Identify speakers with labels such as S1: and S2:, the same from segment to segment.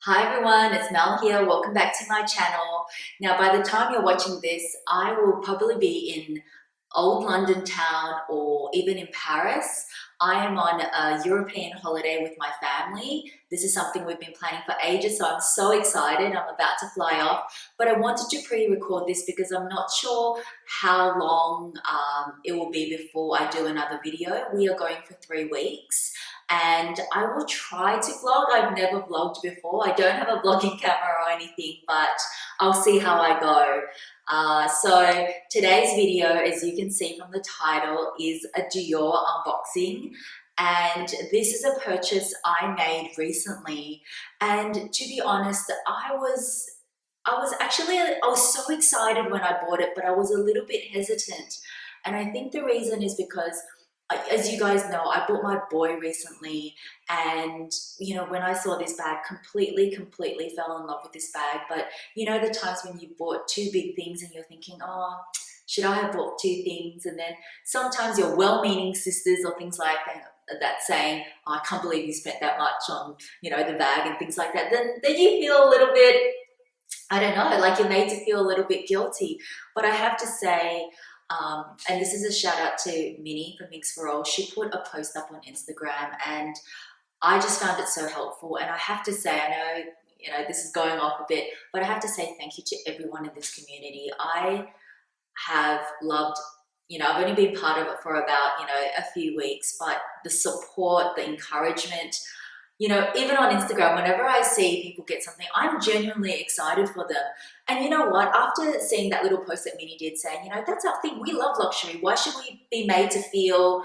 S1: Hi everyone, it's Mel here. Welcome back to my channel. Now, by the time you're watching this, I will probably be in old London town or even in Paris. I am on a European holiday with my family. This is something we've been planning for ages, so I'm so excited. I'm about to fly off, but I wanted to pre-record this because I'm not sure how long it will be before I do another video. We are going for 3 weeks. And I will try to vlog. I've never vlogged before. I don't have a vlogging camera or anything, but I'll see how I go. So today's video, as you can see from the title, is a Dior unboxing. And this is a purchase I made recently. And to be honest, I was so excited when I bought it, but I was a little bit hesitant. And I think the reason is because, as you guys know, I bought my boy recently, and when I saw this bag, completely fell in love with this bag. But the times when you bought 2 big things and you're thinking, oh, should I have bought 2 things? And then sometimes your well-meaning sisters or things like that saying, oh, I can't believe you spent that much on the bag and things like that, then you feel a little bit, I don't know, like you're made to feel a little bit guilty. But I have to say, and this is a shout out to Minnie from Mix for All. She put a post up on Instagram and I just found it so helpful. And I have to say, I know, this is going off a bit, but I have to say thank you to everyone in this community. I have loved, I've only been part of it for about, a few weeks, but the support, the encouragement, even on Instagram, whenever I see people get something, I'm genuinely excited for them. And you know what? After seeing that little post that Minnie did saying, that's our thing. We love luxury. Why should we be made to feel,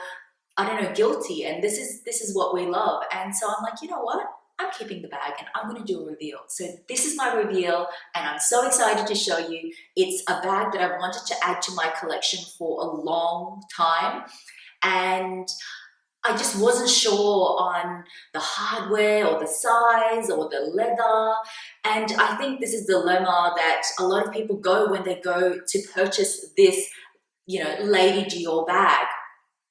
S1: I don't know, guilty? And this is what we love. And so I'm like, you know what? I'm keeping the bag and I'm going to do a reveal. So this is my reveal and I'm so excited to show you. It's a bag that I've wanted to add to my collection for a long time. And I just wasn't sure on the hardware or the size or the leather. And I think this is the dilemma that a lot of people go when they go to purchase this, Lady Dior bag.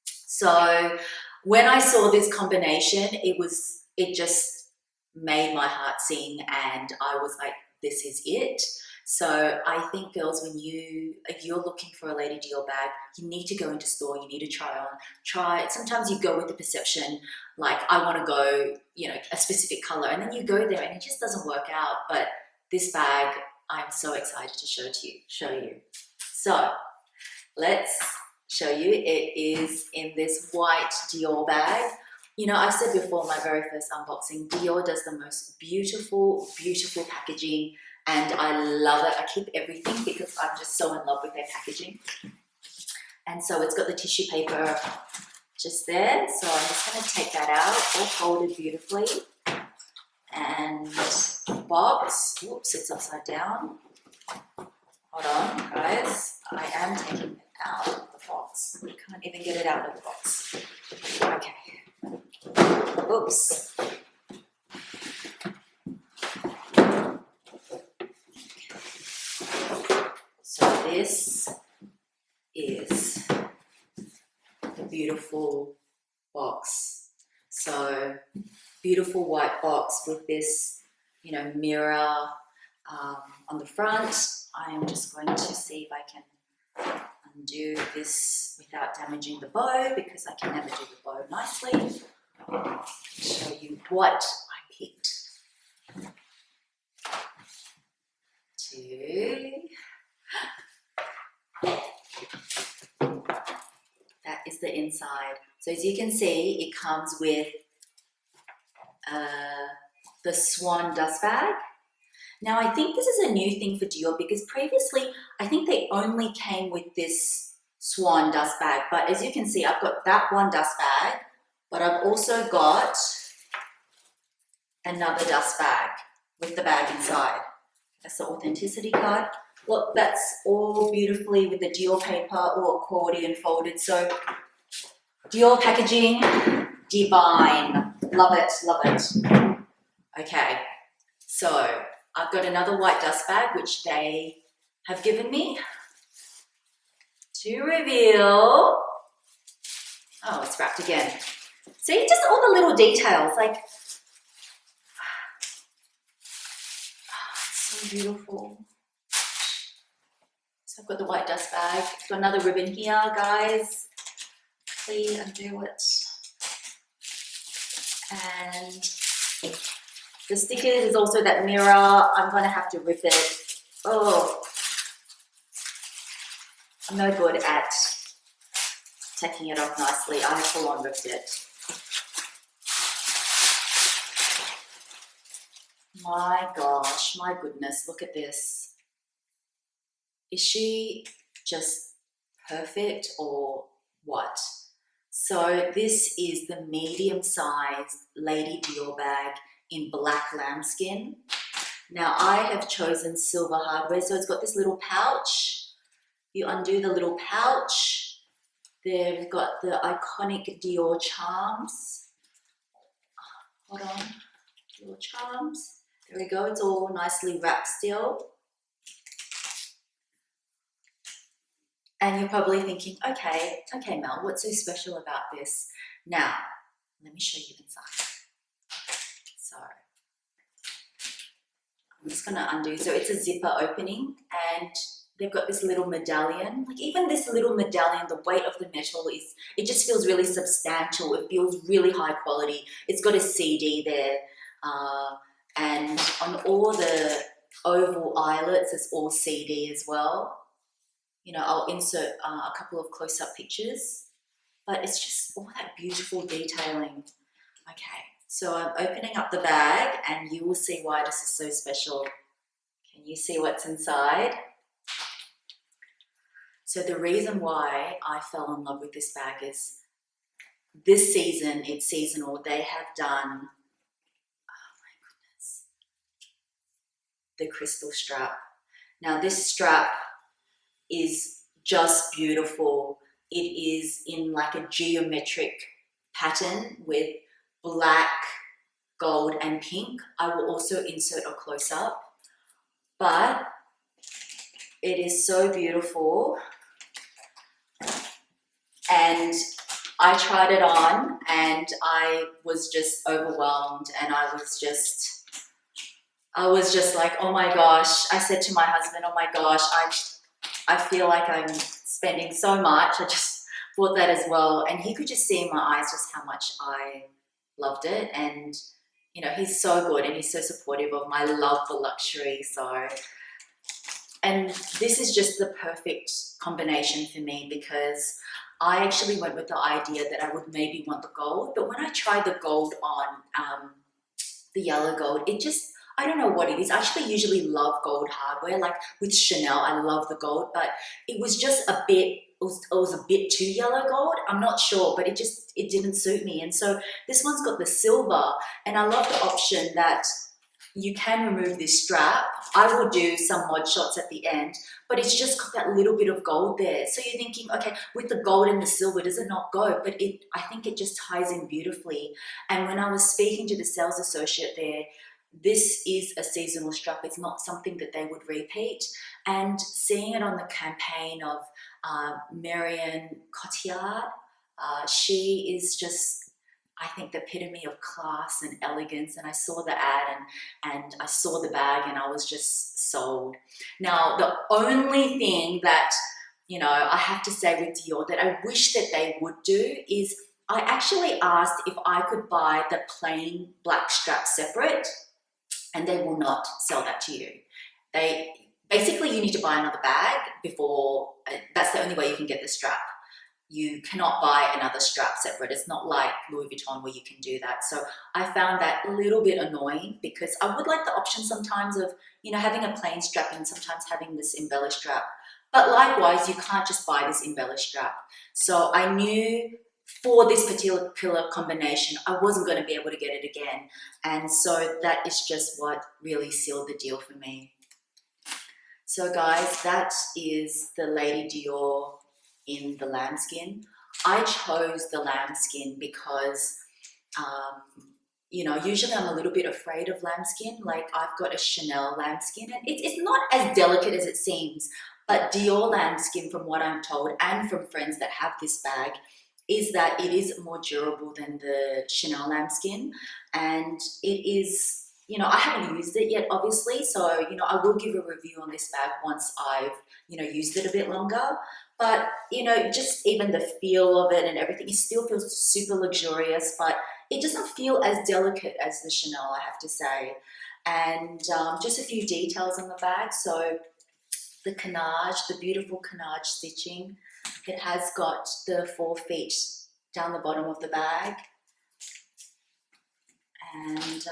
S1: So when I saw this combination, it just made my heart sing and I was like, this is it. So I think, girls, if you're looking for a Lady Dior bag, you need to go into store, you need to try it. Sometimes you go with the perception, like I want to go, a specific color, and then you go there and it just doesn't work out. But this bag, I'm so excited to show you. So let's show you. It is in this white Dior bag. I've said before, my very first unboxing, Dior does the most beautiful packaging. And I love it. I keep everything because I'm just so in love with their packaging. And so it's got the tissue paper just there. So I'm just going to take that out, all folded beautifully. And the box, whoops, it's upside down. Hold on, guys. I am taking it out of the box. I can't even get it out of the box. Okay. Oops. This is the beautiful box. So beautiful white box with this, mirror on the front. I am just going to see if I can undo this without damaging the bow because I can never do the bow nicely. I'll show you what I picked. That is the inside. So as you can see, it comes with the swan dust bag. Now I think this is a new thing for Dior because previously I think they only came with this swan dust bag. But as you can see, I've got that one dust bag, but I've also got another dust bag with the bag inside. That's the authenticity card. Look, that's all beautifully with the Dior paper, all accordion folded. So Dior packaging, divine. Love it, love it. Okay, so I've got another white dust bag, which they have given me to reveal. Oh, it's wrapped again. See, just all the little details. Like, So beautiful. So I've got the white dust bag. It's got another ribbon here, guys. Please undo it. And the stickers is also that mirror. I'm gonna have to rip it. Oh, I'm no good at taking it off nicely. I have full on ripped it. My gosh, my goodness, look at this. Is she just perfect or what? So this is the medium-sized Lady Dior bag in black lambskin. Now I have chosen silver hardware, so it's got this little pouch. You undo the little pouch. There we've got the iconic Dior charms. Hold on, Dior charms. There we go, it's all nicely wrapped still. And you're probably thinking, okay, Mel, what's so special about this? Now, let me show you inside. So, I'm just gonna undo. So it's a zipper opening and they've got this little medallion. Like even this little medallion, the weight of the metal it just feels really substantial. It feels really high quality. It's got a CD there. And on all the oval eyelets, it's all CD as well. You know, I'll insert a couple of close-up pictures, but it's just all that beautiful detailing. Okay, so I'm opening up the bag and you will see why this is so special. Can you see what's inside? So the reason why I fell in love with this bag is this season, it's seasonal, they have done, oh my goodness, the crystal strap. Now this strap is just beautiful. It is in like a geometric pattern with black, gold and pink. I will also insert a close-up, but it is so beautiful. And I tried it on and I was just overwhelmed and I was just like, oh my gosh. I said to my husband, oh my gosh, I feel like I'm spending so much. I just bought that as well. And he could just see in my eyes just how much I loved it. And, you know, he's so good and he's so supportive of my love for luxury. So, and this is just the perfect combination for me because I actually went with the idea that I would maybe want the gold. But when I tried the gold on, the yellow gold, it just, I don't know what it is. I actually usually love gold hardware, like with Chanel, I love the gold, but it was just a bit, it was a bit too yellow gold. I'm not sure, but it didn't suit me. And so this one's got the silver and I love the option that you can remove this strap. I will do some mod shots at the end, but it's just got that little bit of gold there. So you're thinking, okay, with the gold and the silver, does it not go? But I think it just ties in beautifully. And when I was speaking to the sales associate there, this is a seasonal strap. It's not something that they would repeat. And seeing it on the campaign of Marion Cotillard, she is just, I think, the epitome of class and elegance. And I saw the ad and I saw the bag and I was just sold. Now, the only thing that, you know, I have to say with Dior that I wish that they would do is I actually asked if I could buy the plain black strap separate, and they will not sell that to you. Basically, you need to buy another bag before, that's the only way you can get the strap. You cannot buy another strap separate. It's not like Louis Vuitton where you can do that. So I found that a little bit annoying because I would like the option sometimes of, you know, having a plain strap and sometimes having this embellished strap. But likewise, you can't just buy this embellished strap. So I knew for this particular combination, I wasn't going to be able to get it again. And so that is just what really sealed the deal for me. So guys, that is the Lady Dior in the lambskin. I chose the lambskin because, you know, usually I'm a little bit afraid of lambskin. Like I've got a Chanel lambskin and it's not as delicate as it seems, but Dior lambskin, from what I'm told and from friends that have this bag, is that it is more durable than the Chanel lambskin, and it is you know, I haven't used it yet, obviously, so, you know, I will give a review on this bag once I've, you know, used it a bit longer. But, you know, just even the feel of it and everything, it still feels super luxurious, but it doesn't feel as delicate as the Chanel, I have to say. And just a few details on the bag. So the canage, the beautiful canage stitching. It has got the 4 feet down the bottom of the bag. And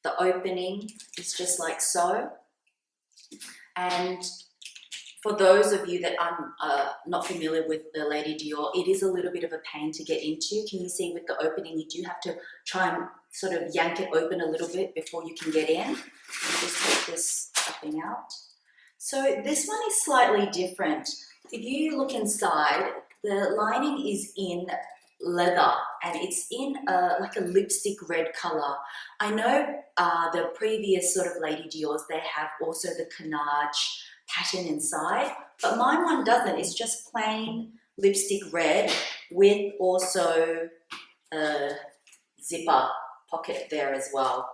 S1: the opening is just like so. And for those of you that are not familiar with the Lady Dior, it is a little bit of a pain to get into. Can you see with the opening, you do have to try and sort of yank it open a little bit before you can get in. Let me just take this stuffing out. So this one is slightly different. If you look inside, the lining is in leather and it's in like a lipstick red color. I know the previous sort of Lady Dior's, they have also the canage pattern inside, but mine one doesn't. It's just plain lipstick red with also a zipper pocket there as well.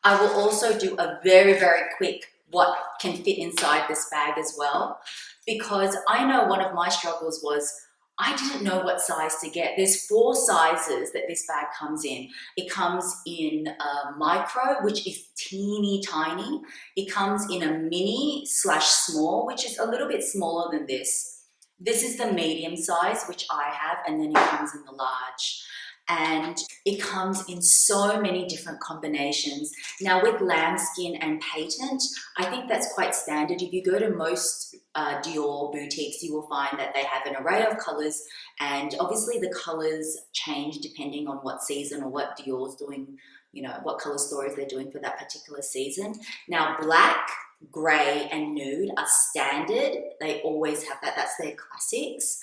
S1: I will also do a very, very quick what can fit inside this bag as well, because I know one of my struggles was I didn't know what size to get. There's 4 sizes that this bag comes in. It comes in a micro, which is teeny tiny. It comes in a mini / small, which is a little bit smaller than this. This is the medium size, which I have, and then it comes in the large. And it comes in so many different combinations. Now with lambskin and patent, I think that's quite standard. If you go to most Dior boutiques, you will find that they have an array of colors, and obviously the colors change depending on what season or what Dior's doing, you know, what color stories they're doing for that particular season. Now black, grey and nude are standard. They always have that. That's their classics.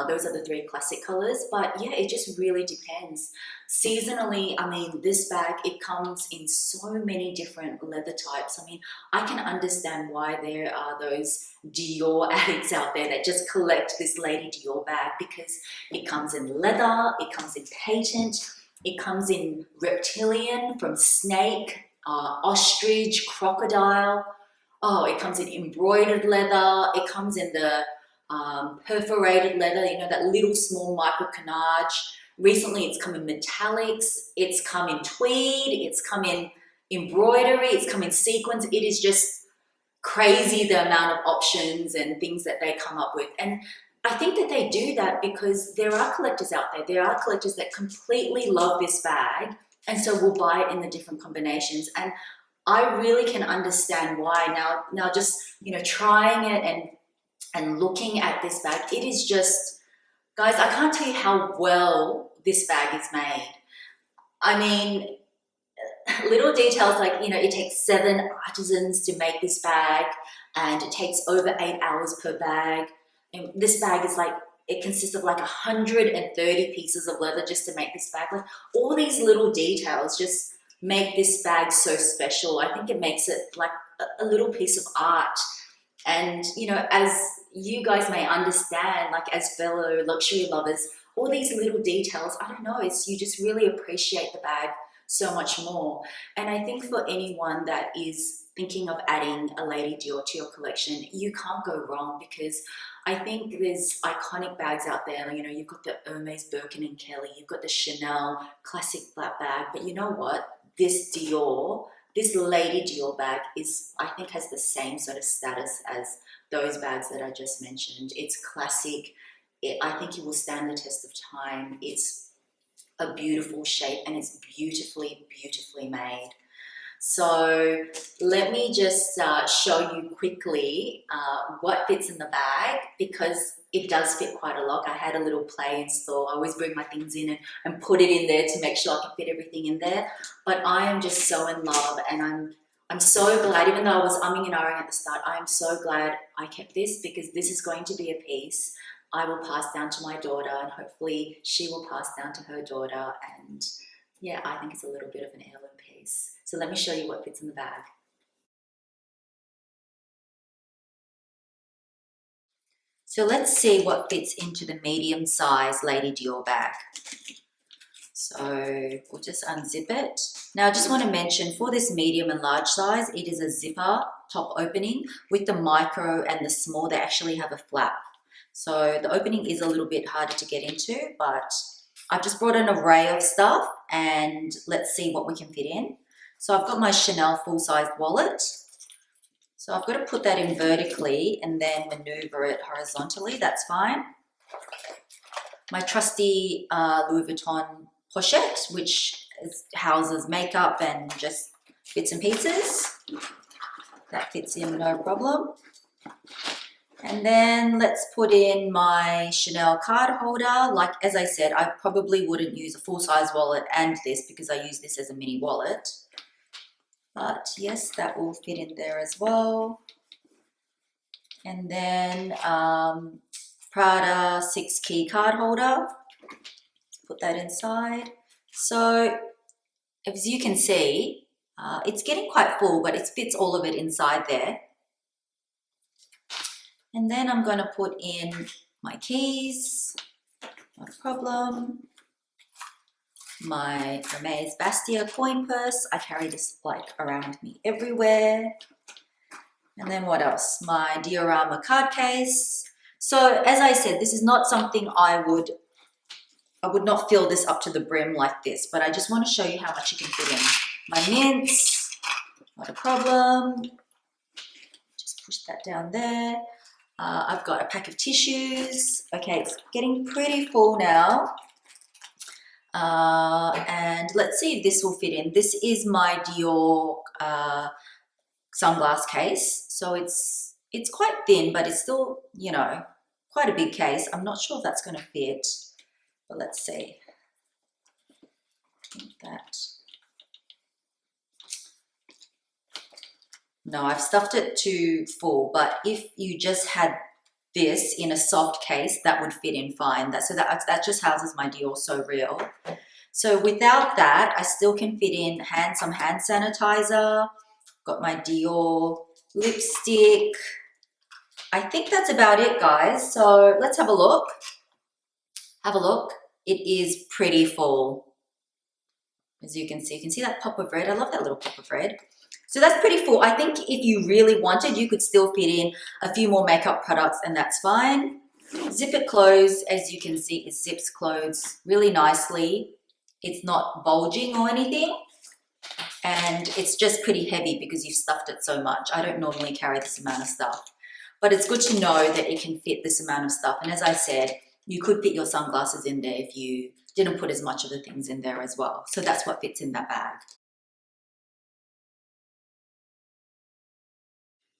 S1: Those are the 3 classic colors, but yeah, it just really depends. Seasonally, I mean, this bag, it comes in so many different leather types. I mean, I can understand why there are those Dior addicts out there that just collect this Lady Dior bag, because it comes in leather, it comes in patent, it comes in reptilian from snake, ostrich, crocodile. Oh, it comes in embroidered leather, it comes in the perforated leather, you know, that little small micro canage. Recently it's come in metallics, it's come in tweed, it's come in embroidery, it's come in sequins. It is just crazy the amount of options and things that they come up with. And I think that they do that because there are collectors out there. There are collectors that completely love this bag and so will buy it in the different combinations. And I really can understand why. Now just, you know, trying it and looking at this bag, it is just, guys, I can't tell you how well this bag is made. I mean, little details like, you know, it takes 7 artisans to make this bag, and it takes over 8 hours per bag. And this bag is like, it consists of like 130 pieces of leather just to make this bag. Like, all these little details just make this bag so special. I think it makes it like a little piece of art. And, you know, as you guys may understand, like as fellow luxury lovers, all these little details, I don't know, it's, you just really appreciate the bag so much more. And I think for anyone that is thinking of adding a Lady Dior to your collection, you can't go wrong, because I think there's iconic bags out there. You know, you've got the Hermes Birkin and Kelly, you've got the Chanel classic flat bag, but you know what? This Dior, this Lady Dior bag is, I think, has the same sort of status as those bags that I just mentioned. It's classic. I think it will stand the test of time. It's a beautiful shape and it's beautifully, beautifully made. So let me just show you quickly what fits in the bag, because it does fit quite a lot. I had a little play in store. I always bring my things in and put it in there to make sure I can fit everything in there. But I am just so in love, and I'm so glad, even though I was umming and ahhing at the start, I am so glad I kept this, because this is going to be a piece I will pass down to my daughter, and hopefully she will pass down to her daughter. And yeah, I think it's a little bit of an heirloom piece. So let me show you what fits in the bag. So let's see what fits into the medium size Lady Dior bag. So we'll just unzip it. Now I just want to mention for this medium and large size, it is a zipper top opening. With the micro and the small, they actually have a flap. So the opening is a little bit harder to get into, but I've just brought an array of stuff and let's see what we can fit in. So I've got my Chanel full-size wallet. So I've got to put that in vertically and then maneuver it horizontally, that's fine. My trusty Louis Vuitton pochette, which houses makeup and just bits and pieces. That fits in no problem. And then let's put in my Chanel card holder. Like, as I said, I probably wouldn't use a full-size wallet and this because I use this as a mini wallet. But yes, that will fit in there as well. And then Prada 6-key card holder. Let's put that inside. So as you can see, it's getting quite full, but it fits all of it inside there. And then I'm going to put in my keys, not a problem. My Hermes Bastia coin purse, I carry this like around with me everywhere. And then what else? My diorama card case. So as I said, this is not something I would not fill this up to the brim like this, but I just want to show you how much you can fit in. My mints, not a problem. Just push that down there. I've got a pack of tissues. Okay, it's getting pretty full now. And let's see if this will fit in. This is my Dior sunglass case. So it's quite thin, but it's still, you know, quite a big case. I'm not sure if that's going to fit, but let's see. That. No, I've stuffed it to full, but if you just had this in a soft case, that would fit in fine. That just houses my Dior So Real. So without that, I still can fit in some hand sanitizer. Got my Dior lipstick. I think that's about it, guys. So let's have a look. Have a look. It is pretty full. As you can see that pop of red. I love that little pop of red. So that's pretty full. I think if you really wanted, you could still fit in a few more makeup products and that's fine. Zip it closed. As you can see, it zips closed really nicely. It's not bulging or anything. And it's just pretty heavy because you've stuffed it so much. I don't normally carry this amount of stuff. But it's good to know that it can fit this amount of stuff. And as I said, you could fit your sunglasses in there if you didn't put as much of the things in there as well. So that's what fits in that bag.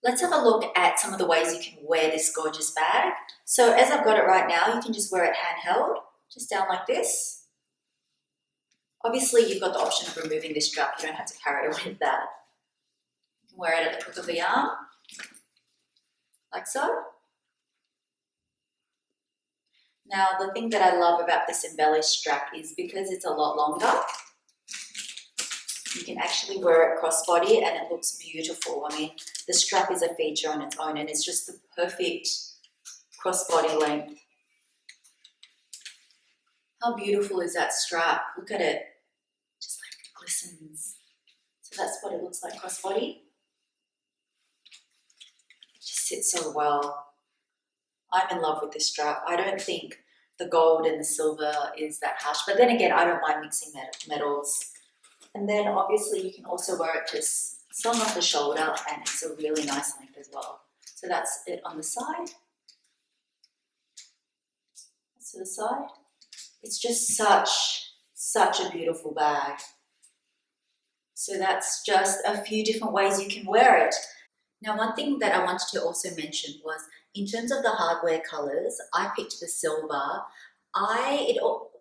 S1: Let's have a look at some of the ways you can wear this gorgeous bag. So as I've got it right now, you can just wear it handheld, just down like this. Obviously, you've got the option of removing this strap. You don't have to carry it with that. You can wear it at the crook of the arm, like so. Now, the thing that I love about this embellished strap is because it's a lot longer, you can actually wear it crossbody and it looks beautiful. I mean, the strap is a feature on its own and it's just the perfect crossbody length. How beautiful is that strap? Look at it. Just like it glistens. So that's what it looks like crossbody. It just sits so well. I'm in love with this strap. I don't think the gold and the silver is that harsh, but then again, I don't mind mixing metals. And then obviously you can also wear it just slung off the shoulder and it's a really nice length as well. So that's it on the side. That's to the side. It's just such a beautiful bag. So that's just a few different ways you can wear it. Now, one thing that I wanted to also mention was in terms of the hardware colors, I picked the silver.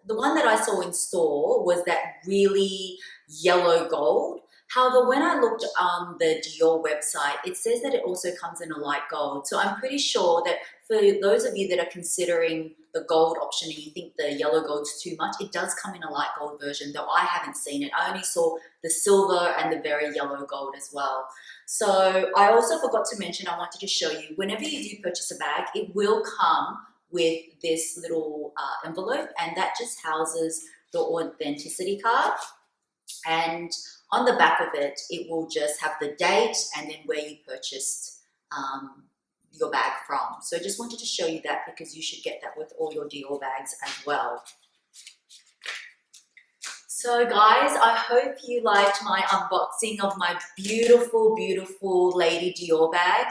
S1: The one that I saw in store was that really yellow gold. However, when I looked on the Dior website, it says that it also comes in a light gold. So I'm pretty sure that for those of you that are considering the gold option and you think the yellow gold's too much, it does come in a light gold version, though I haven't seen it. I only saw the silver and the very yellow gold as well. So I also forgot to mention, I wanted to show you, whenever you do purchase a bag, it will come with this little envelope, and that just houses the authenticity card, and on the back of it, it will just have the date and then where you purchased your bag from. So I just wanted to show you that because you should get that with all your Dior bags as well. So guys, I hope you liked my unboxing of my beautiful, beautiful Lady Dior bag.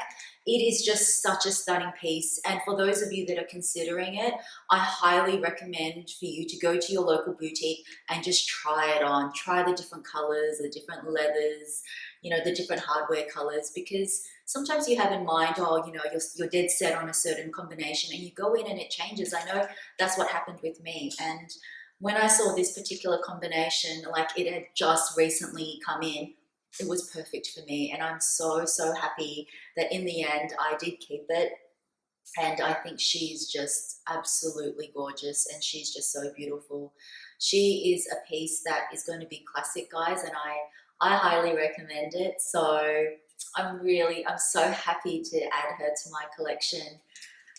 S1: It is just such a stunning piece, and for those of you that are considering it, I highly recommend for you to go to your local boutique and just try it on. Try the different colors, the different leathers, you know, the different hardware colors, because sometimes you have in mind, oh, you know, you're dead set on a certain combination and you go in and it changes. I know that's what happened with me, and when I saw this particular combination, like it had just recently come in, it was perfect for me. And I'm so, so happy that in the end, I did keep it. And I think she's just absolutely gorgeous and she's just so beautiful. She is a piece that is going to be classic, guys, and I highly recommend it. So I'm so happy to add her to my collection.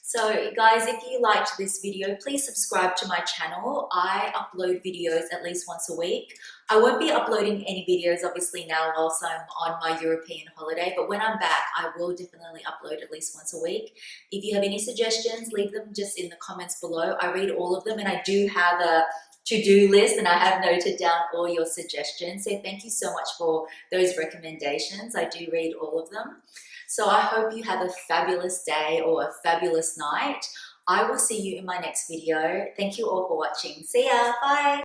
S1: So guys, if you liked this video, please subscribe to my channel. I upload videos at least once a week. I won't be uploading any videos obviously now whilst I'm on my European holiday, but when I'm back, I will definitely upload at least once a week. If you have any suggestions, leave them just in the comments below. I read all of them, and I do have a to-do list and I have noted down all your suggestions. So thank you so much for those recommendations. I do read all of them. So I hope you have a fabulous day or a fabulous night. I will see you in my next video. Thank you all for watching. See ya. Bye.